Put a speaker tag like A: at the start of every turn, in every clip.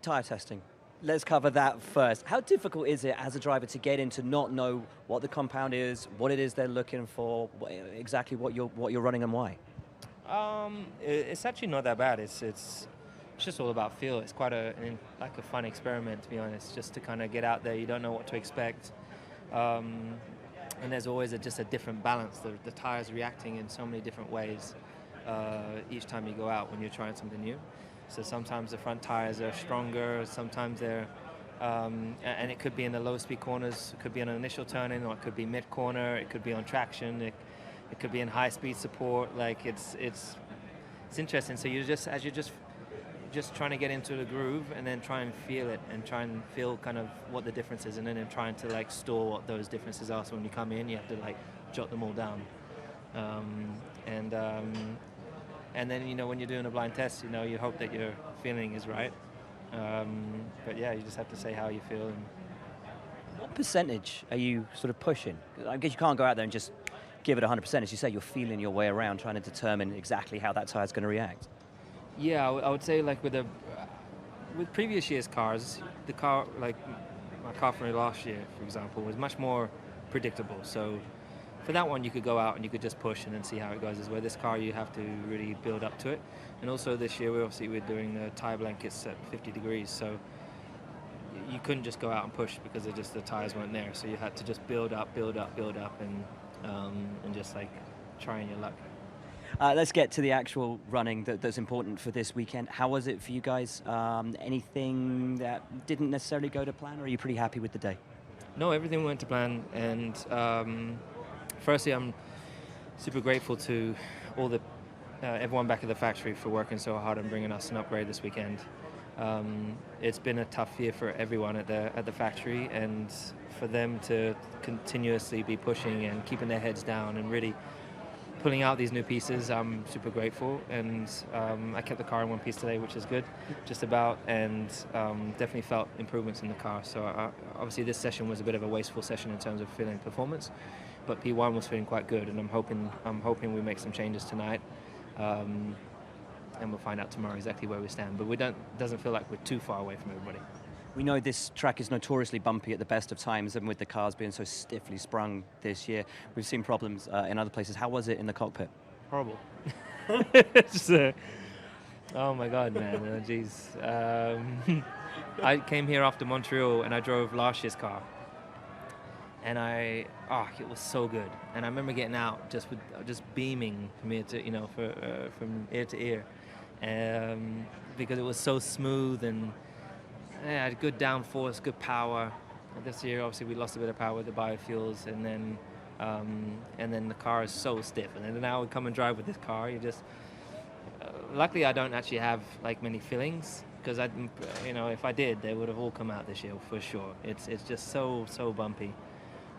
A: Tyre testing. Let's cover that first. How difficult is it as a driver to get in to not know what the compound is, what it is they're looking for, exactly what you're running and why?
B: It's actually not that bad. It's just all about feel. It's quite like a fun experiment, to be honest, just to kind of get out there. You don't know what to expect. And there's always just a different balance. The tire's reacting in so many different ways each time you go out when you're trying something new. So sometimes the front tires are stronger, sometimes they're, and it could be in the low speed corners, it could be on an initial turn-in, or it could be mid-corner, it could be on traction, it could be in high speed support. Like it's interesting. So you're just trying to get into the groove and then try and feel it and try and feel kind of what the difference is, and then trying to like store what those differences are. So when you come in, you have to like jot them all down. And then, when you're doing a blind test, you hope that your feeling is right. But yeah, you just have to say how you feel. And
A: What percentage are you sort of pushing? I guess you can't go out there and just give it 100%. As you say, you're feeling your way around, trying to determine exactly how that tire's going to react.
B: yeah, I would say like with previous year's cars, the car, like my car from last year, for example, was much more predictable. So for that one, you could go out and you could just push and then see how it goes. As well, this car, you have to really build up to it. And also this year, we're doing the tire blankets at 50 degrees, so you couldn't just go out and push because the tires weren't there. So you had to just build up, and just like trying your luck.
A: Let's get to the actual running that's important for this weekend. How was it for you guys? Anything that didn't necessarily go to plan, or are you pretty happy with the day?
B: No, everything went to plan, and firstly, I'm super grateful to all everyone back at the factory for working so hard and bringing us an upgrade this weekend. It's been a tough year for everyone at the factory, and for them to continuously be pushing and keeping their heads down and really pulling out these new pieces, I'm super grateful. And I kept the car in one piece today, which is good, just about, and definitely felt improvements in the car. So obviously this session was a bit of a wasteful session in terms of feeling performance, but P1 was feeling quite good, and I'm hoping we make some changes tonight, and we'll find out tomorrow exactly where we stand. But doesn't feel like we're too far away from everybody.
A: We know this track is notoriously bumpy at the best of times, and with the cars being so stiffly sprung this year, we've seen problems in other places. How was it in the cockpit?
B: Horrible. Oh my God, man. Jeez. I came here after Montreal and I drove last year's car. And it was so good. And I remember getting out just beaming from ear to, from ear to ear, because it was so smooth and had good downforce, good power. This year, obviously, we lost a bit of power with the biofuels, and then the car is so stiff. And then now we come and drive with this car. Luckily, I don't actually have like many fillings, because if I did, they would have all come out this year for sure. It's just so bumpy.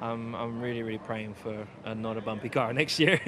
B: I'm really, really praying for not a bumpy car next year.